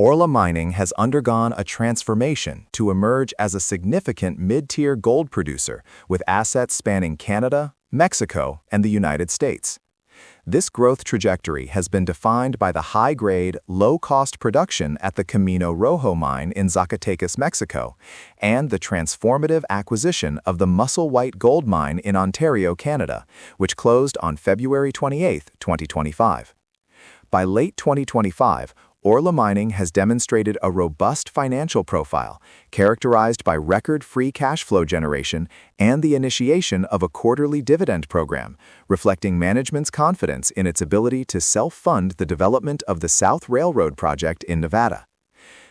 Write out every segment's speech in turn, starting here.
Orla Mining has undergone a transformation to emerge as a significant mid-tier gold producer with assets spanning Canada, Mexico, and the United States. This growth trajectory has been defined by the high-grade, low-cost production at the Camino Rojo Mine in Zacatecas, Mexico, and the transformative acquisition of the Musselwhite Gold Mine in Ontario, Canada, which closed on February 28, 2025. By late 2025, Orla Mining has demonstrated a robust financial profile, characterized by record free cash flow generation and the initiation of a quarterly dividend program, reflecting management's confidence in its ability to self-fund the development of the South Railroad project in Nevada.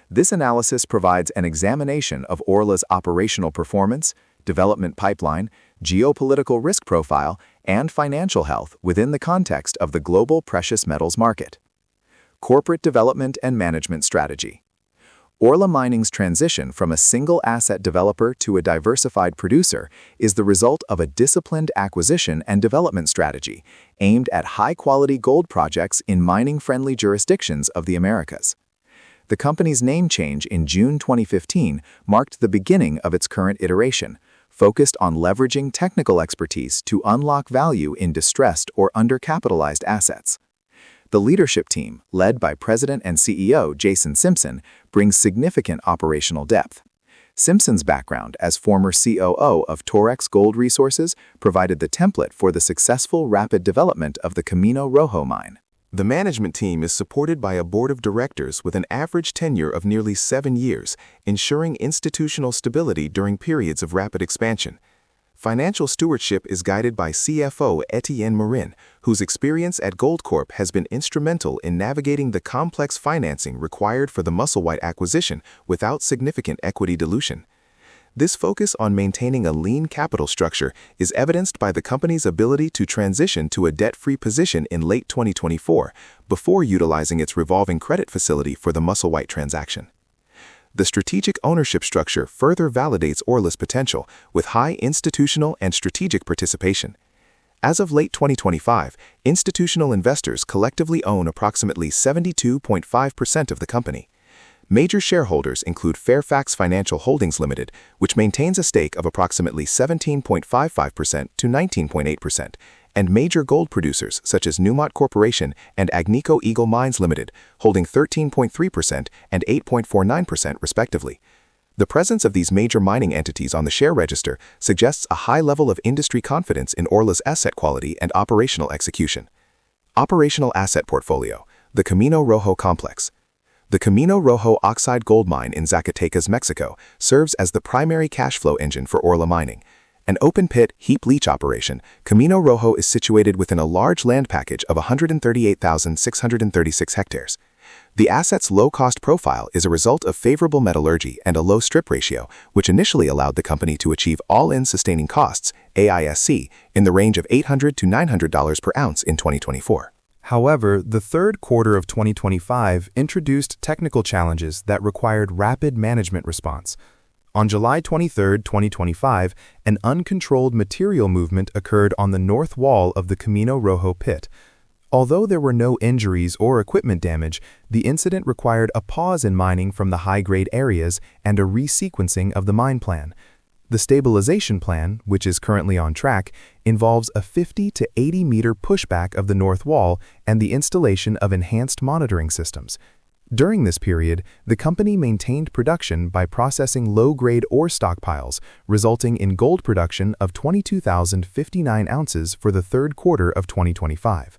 This analysis provides an examination of Orla's operational performance, development pipeline, geopolitical risk profile, and financial health within the context of the global precious metals market. Corporate development and management strategy. Orla Mining's transition from a single asset developer to a diversified producer is the result of a disciplined acquisition and development strategy aimed at high-quality gold projects in mining-friendly jurisdictions of the Americas. The company's name change in June 2015 marked the beginning of its current iteration, focused on leveraging technical expertise to unlock value in distressed or undercapitalized assets. The leadership team, led by President and CEO Jason Simpson, brings significant operational depth. Simpson's background as former COO of Torex Gold Resources provided the template for the successful rapid development of the Camino Rojo mine. The management team is supported by a board of directors with an average tenure of nearly 7 years, ensuring institutional stability during periods of rapid expansion. Financial stewardship is guided by CFO Etienne Morin, whose experience at Goldcorp has been instrumental in navigating the complex financing required for the Musselwhite acquisition without significant equity dilution. This focus on maintaining a lean capital structure is evidenced by the company's ability to transition to a debt-free position in late 2024 before utilizing its revolving credit facility for the Musselwhite transaction. The strategic ownership structure further validates Orla's potential with high institutional and strategic participation. As of late 2025, institutional investors collectively own approximately 72.5% of the company. Major shareholders include Fairfax Financial Holdings Ltd, which maintains a stake of approximately 17.55% to 19.8%, and major gold producers such as Newmont Corporation and Agnico Eagle Mines Ltd, holding 13.3% and 8.49% respectively. The presence of these major mining entities on the share register suggests a high level of industry confidence in Orla's asset quality and operational execution. Operational asset portfolio: the Camino Rojo Complex. The Camino Rojo Oxide Gold Mine in Zacatecas, Mexico, serves as the primary cash flow engine for Orla Mining. An open-pit, heap leach operation, Camino Rojo is situated within a large land package of 138,636 hectares. The asset's low-cost profile is a result of favorable metallurgy and a low strip ratio, which initially allowed the company to achieve all-in sustaining costs, AISC, in the range of $800 to $900 per ounce in 2024. However, the third quarter of 2025 introduced technical challenges that required rapid management response. On July 23, 2025, an uncontrolled material movement occurred on the north wall of the Camino Rojo pit. Although there were no injuries or equipment damage, the incident required a pause in mining from the high-grade areas and a resequencing of the mine plan. The stabilization plan, which is currently on track, involves a 50 to 80 meter pushback of the north wall and the installation of enhanced monitoring systems. During this period, the company maintained production by processing low-grade ore stockpiles, resulting in gold production of 22,059 ounces for the third quarter of 2025.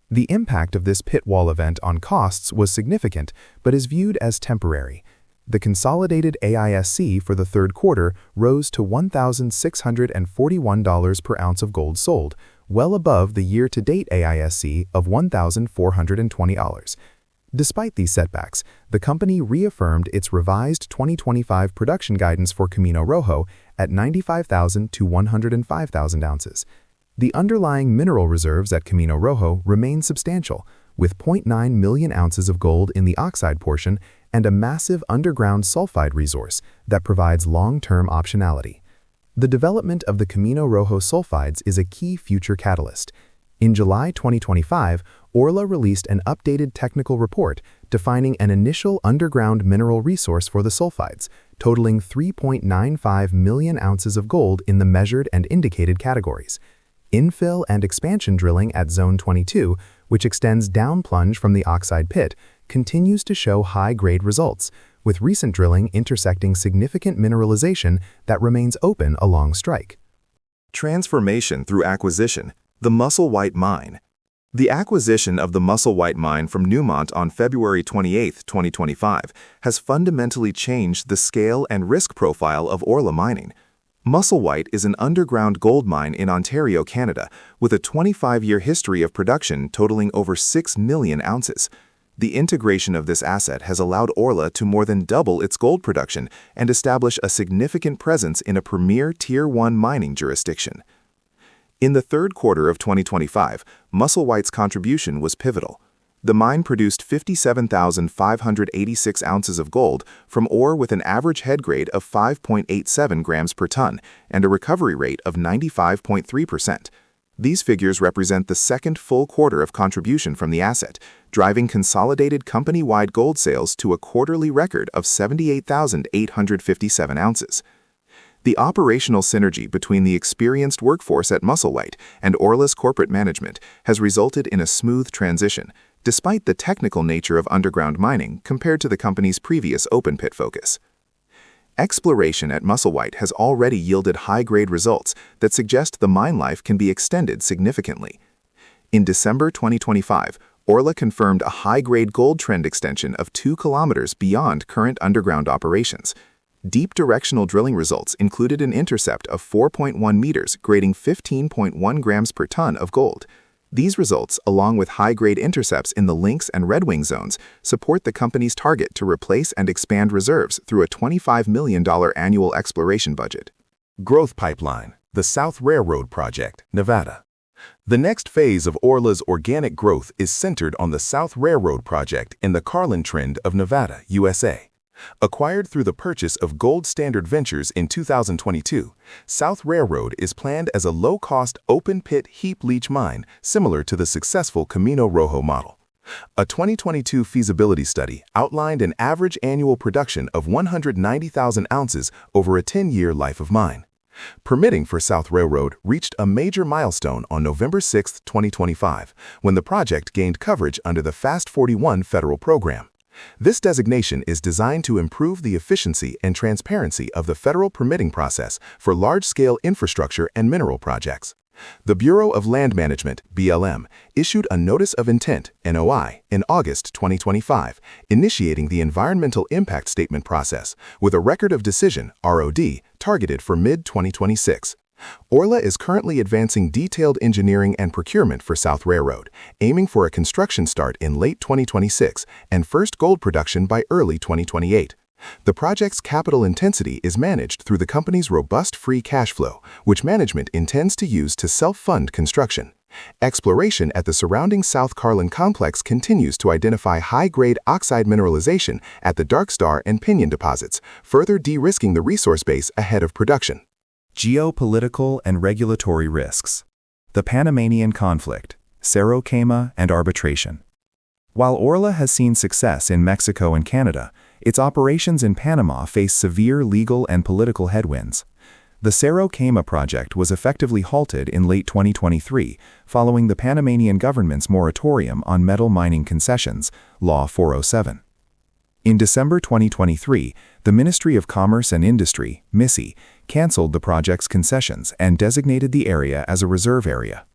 The impact of this pit wall event on costs was significant, but is viewed as temporary. The consolidated AISC for the third quarter rose to $1,641 per ounce of gold sold, well above the year-to-date AISC of $1,420. Despite these setbacks, the company reaffirmed its revised 2025 production guidance for Camino Rojo at 95,000 to 105,000 ounces. The underlying mineral reserves at Camino Rojo remain substantial, with 0.9 million ounces of gold in the oxide portion and a massive underground sulfide resource that provides long-term optionality. The development of the Camino Rojo sulfides is a key future catalyst. In July 2025, Orla released an updated technical report defining an initial underground mineral resource for the sulfides, totaling 3.95 million ounces of gold in the measured and indicated categories. Infill and expansion drilling at Zone 22, which extends down plunge from the oxide pit, continues to show high-grade results, with recent drilling intersecting significant mineralization that remains open along strike. Transformation through acquisition, the Musselwhite Mine. The acquisition of the Musselwhite Mine from Newmont on February 28, 2025, has fundamentally changed the scale and risk profile of Orla Mining. Musselwhite is an underground gold mine in Ontario, Canada, with a 25-year history of production totaling over 6 million ounces. The integration of this asset has allowed Orla to more than double its gold production and establish a significant presence in a premier Tier 1 mining jurisdiction. In the third quarter of 2025, Musselwhite's contribution was pivotal. The mine produced 57,586 ounces of gold from ore with an average head grade of 5.87 grams per ton and a recovery rate of 95.3%. These figures represent the second full quarter of contribution from the asset, driving consolidated company-wide gold sales to a quarterly record of 78,857 ounces. The operational synergy between the experienced workforce at Musselwhite and Orla's corporate management has resulted in a smooth transition, despite the technical nature of underground mining compared to the company's previous open-pit focus. Exploration at Musselwhite has already yielded high-grade results that suggest the mine life can be extended significantly. In December 2025, Orla confirmed a high-grade gold trend extension of 2 kilometers beyond current underground operations. Deep directional drilling results included an intercept of 4.1 meters grading 15.1 grams per ton of gold. These results, along with high-grade intercepts in the Lynx and Red Wing zones, support the company's target to replace and expand reserves through a $25 million annual exploration budget. Growth Pipeline, the South Railroad Project, Nevada. The next phase of Orla's organic growth is centered on the South Railroad Project in the Carlin Trend of Nevada, USA. Acquired through the purchase of Gold Standard Ventures in 2022, South Railroad is planned as a low-cost open-pit heap leach mine similar to the successful Camino Rojo model. A 2022 feasibility study outlined an average annual production of 190,000 ounces over a 10-year life of mine. Permitting for South Railroad reached a major milestone on November 6, 2025, when the project gained coverage under the FAST-41 federal program. This designation is designed to improve the efficiency and transparency of the federal permitting process for large-scale infrastructure and mineral projects. The Bureau of Land Management, BLM, issued a Notice of Intent, NOI, in August 2025, initiating the Environmental Impact Statement process, with a Record of Decision, ROD, targeted for mid-2026. Orla is currently advancing detailed engineering and procurement for South Railroad, aiming for a construction start in late 2026 and first gold production by early 2028. The project's capital intensity is managed through the company's robust free cash flow, which management intends to use to self-fund construction. Exploration at the surrounding South Carlin complex continues to identify high-grade oxide mineralization at the Dark Star and Pinion deposits, further de-risking the resource base ahead of production. Geopolitical and regulatory risks. The Panamanian conflict, Cerro Quema, and arbitration. While Orla has seen success in Mexico and Canada, its operations in Panama face severe legal and political headwinds. The Cerro Quema project was effectively halted in late 2023 following the Panamanian government's moratorium on metal mining concessions, Law 407. In December 2023, the Ministry of Commerce and Industry, NYSE, canceled the project's concessions and designated the area as a reserve area.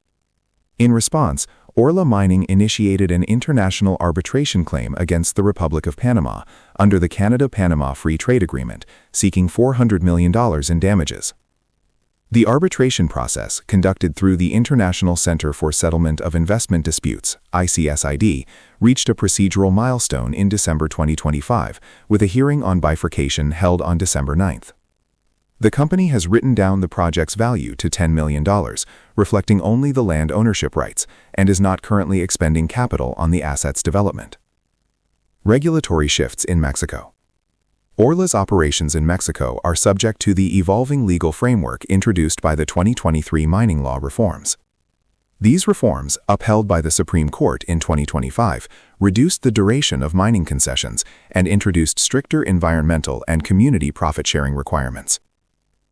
In response, Orla Mining initiated an international arbitration claim against the Republic of Panama under the Canada-Panama Free Trade Agreement, seeking $400 million in damages. The arbitration process, conducted through the International Center for Settlement of Investment Disputes, ICSID, reached a procedural milestone in December 2025, with a hearing on bifurcation held on December 9th. The company has written down the project's value to $10 million, reflecting only the land ownership rights, and is not currently expending capital on the asset's development. Regulatory shifts in Mexico. Orla's operations in Mexico are subject to the evolving legal framework introduced by the 2023 mining law reforms. These reforms, upheld by the Supreme Court in 2025, reduced the duration of mining concessions and introduced stricter environmental and community profit-sharing requirements.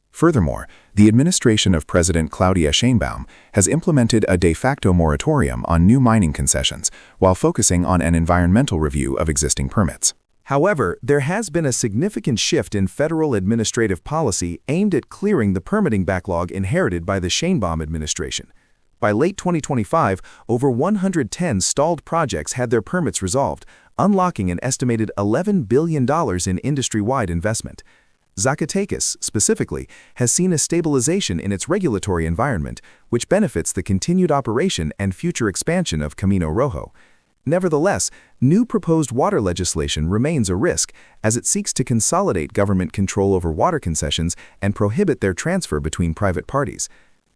Furthermore, the administration of President Claudia Sheinbaum has implemented a de facto moratorium on new mining concessions while focusing on an environmental review of existing permits. However, there has been a significant shift in federal administrative policy aimed at clearing the permitting backlog inherited by the Sheinbaum administration. By late 2025, over 110 stalled projects had their permits resolved, unlocking an estimated $11 billion in industry-wide investment. Zacatecas, specifically, has seen a stabilization in its regulatory environment, which benefits the continued operation and future expansion of Camino Rojo. Nevertheless, new proposed water legislation remains a risk as it seeks to consolidate government control over water concessions and prohibit their transfer between private parties.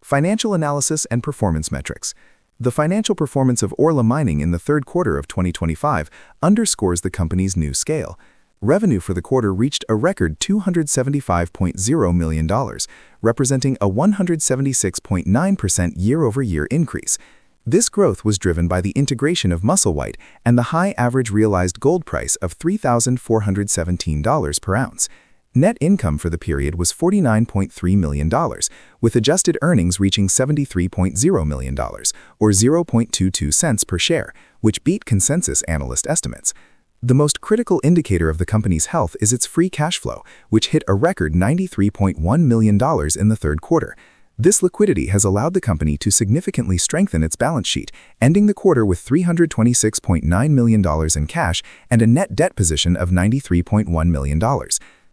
Financial analysis and performance metrics. The financial performance of Orla Mining in the third quarter of 2025 underscores the company's new scale. Revenue for the quarter reached a record $275.0 million, representing a 176.9% year-over-year increase. This growth was driven by the integration of Musselwhite and the high average realized gold price of $3,417 per ounce. Net income for the period was $49.3 million, with adjusted earnings reaching $73.0 million, or 0.22 cents per share, which beat consensus analyst estimates. The most critical indicator of the company's health is its free cash flow, which hit a record $93.1 million in the third quarter. This liquidity has allowed the company to significantly strengthen its balance sheet, ending the quarter with $326.9 million in cash and a net debt position of $93.1 million.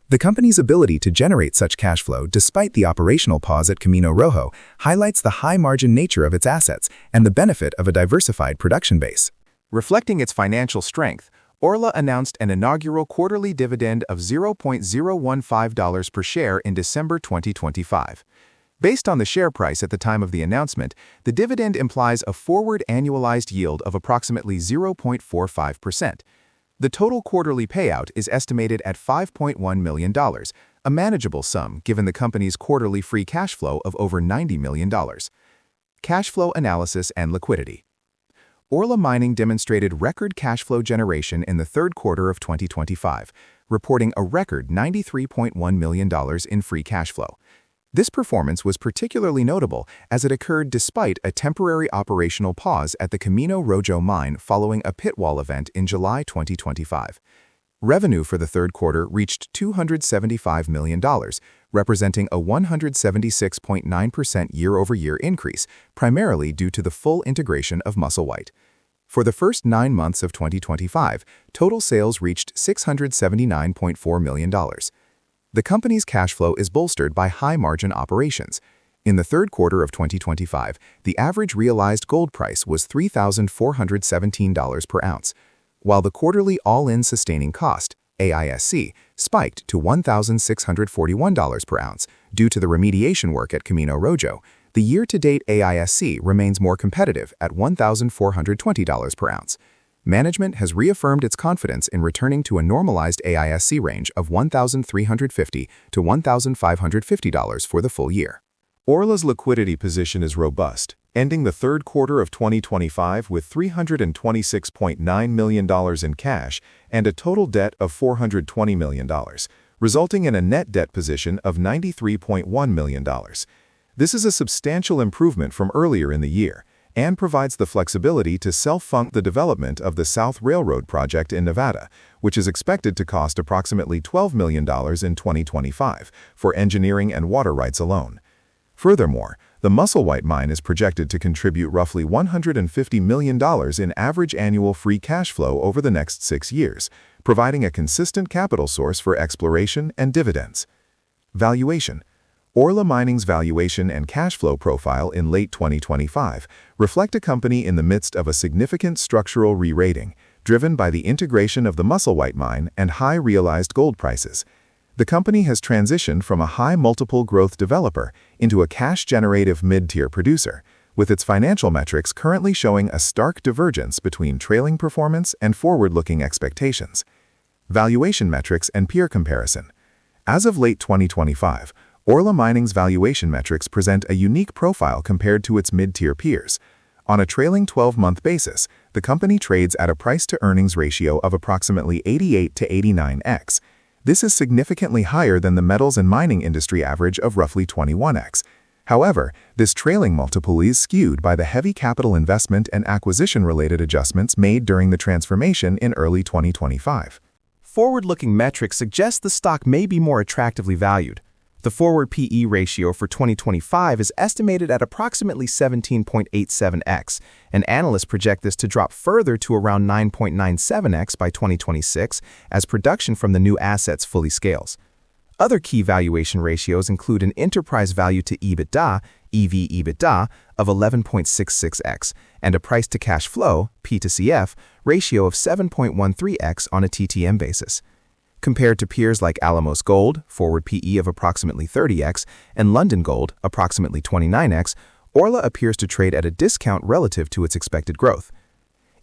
The company's ability to generate such cash flow despite the operational pause at Camino Rojo highlights the high-margin nature of its assets and the benefit of a diversified production base. Reflecting its financial strength, Orla announced an inaugural quarterly dividend of $0.015 per share in December 2025. Based on the share price at the time of the announcement, the dividend implies a forward annualized yield of approximately 0.45%. The total quarterly payout is estimated at $5.1 million, a manageable sum given the company's quarterly free cash flow of over $90 million. Cash flow analysis and liquidity. Orla Mining demonstrated record cash flow generation in the third quarter of 2025, reporting a record $93.1 million in free cash flow. This performance was particularly notable as it occurred despite a temporary operational pause at the Camino Rojo mine following a pit wall event in July 2025. Revenue for the third quarter reached $275 million, representing a 176.9% year-over-year increase, primarily due to the full integration of Musselwhite. For the first 9 months of 2025, total sales reached $679.4 million. The company's cash flow is bolstered by high-margin operations. In the third quarter of 2025, the average realized gold price was $3,417 per ounce, while the quarterly all-in sustaining cost, AISC, spiked to $1,641 per ounce due to the remediation work at Camino Rojo. The year-to-date AISC remains more competitive at $1,420 per ounce. Management has reaffirmed its confidence in returning to a normalized AISC range of $1,350 to $1,550 for the full year. Orla's liquidity position is robust, ending the third quarter of 2025 with $326.9 million in cash and a total debt of $420 million, resulting in a net debt position of $93.1 million. This is a substantial improvement from earlier in the year and provides the flexibility to self-fund the development of the South Railroad project in Nevada, which is expected to cost approximately $12 million in 2025 for engineering and water rights alone. Furthermore, the Musselwhite Mine is projected to contribute roughly $150 million in average annual free cash flow over the next 6 years, providing a consistent capital source for exploration and dividends. Valuation. Orla Mining's valuation and cash flow profile in late 2025 reflect a company in the midst of a significant structural re-rating, driven by the integration of the Musselwhite Mine and high realized gold prices. The company has transitioned from a high-multiple growth developer into a cash-generative mid-tier producer, with its financial metrics currently showing a stark divergence between trailing performance and forward-looking expectations. Valuation metrics and peer comparison. As of late 2025, Orla Mining's valuation metrics present a unique profile compared to its mid-tier peers. On a trailing 12-month basis, the company trades at a price-to-earnings ratio of approximately 88 to 89x. This is significantly higher than the metals and mining industry average of roughly 21x. However, this trailing multiple is skewed by the heavy capital investment and acquisition-related adjustments made during the transformation in early 2025. Forward-looking metrics suggest the stock may be more attractively valued. The forward P/E ratio for 2025 is estimated at approximately 17.87x, and analysts project this to drop further to around 9.97x by 2026 as production from the new assets fully scales. Other key valuation ratios include an enterprise value to EBITDA, EV/EBITDA, of 11.66x, and a price to cash flow, P to CF, ratio of 7.13x on a TTM basis. Compared to peers like Alamos Gold, forward P/E of approximately 30x, and London Gold, approximately 29x, Orla appears to trade at a discount relative to its expected growth.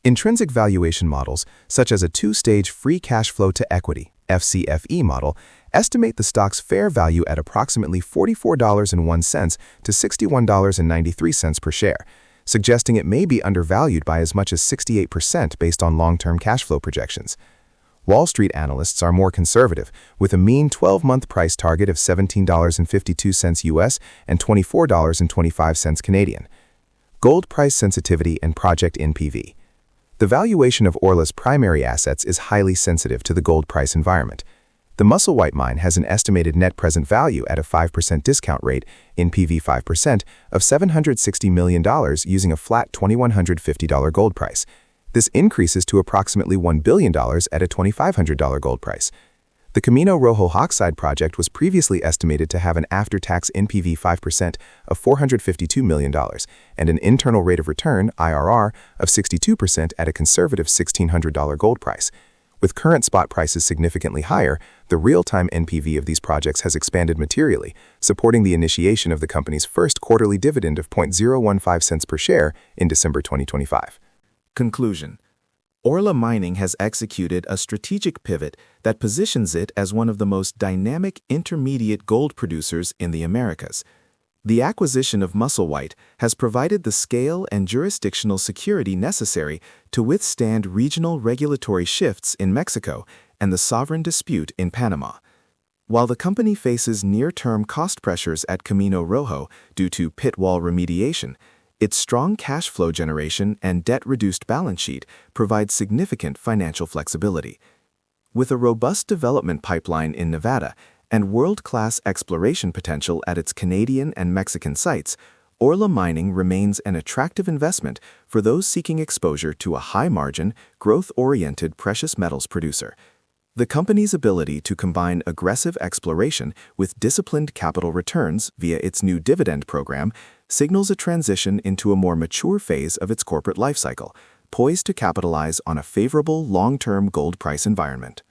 Intrinsic valuation models, such as a two-stage free cash flow to equity, FCFE model, estimate the stock's fair value at approximately $44.01 to $61.93 per share, suggesting it may be undervalued by as much as 68% based on long-term cash flow projections. Wall Street analysts are more conservative, with a mean 12-month price target of $17.52 US and $24.25 Canadian. Gold price sensitivity and project NPV. The valuation of Orla's primary assets is highly sensitive to the gold price environment. The Musselwhite Mine has an estimated net present value at a 5% discount rate, NPV 5%, of $760 million using a flat $2,150 gold price. This increases to approximately $1 billion at a $2,500 gold price. The Camino Rojo Oxide project was previously estimated to have an after-tax NPV 5% of $452 million and an internal rate of return, IRR, of 62% at a conservative $1,600 gold price. With current spot prices significantly higher, the real-time NPV of these projects has expanded materially, supporting the initiation of the company's first quarterly dividend of 0.015 cents per share in December 2025. Conclusion. Orla Mining has executed a strategic pivot that positions it as one of the most dynamic intermediate gold producers in the Americas. The acquisition of Musselwhite has provided the scale and jurisdictional security necessary to withstand regional regulatory shifts in Mexico and the sovereign dispute in Panama. While the company faces near-term cost pressures at Camino Rojo due to pit wall remediation, its strong cash flow generation and debt-reduced balance sheet provide significant financial flexibility. With a robust development pipeline in Nevada and world-class exploration potential at its Canadian and Mexican sites, Orla Mining remains an attractive investment for those seeking exposure to a high-margin, growth-oriented precious metals producer. The company's ability to combine aggressive exploration with disciplined capital returns via its new dividend program signals a transition into a more mature phase of its corporate lifecycle, poised to capitalize on a favorable long-term gold price environment.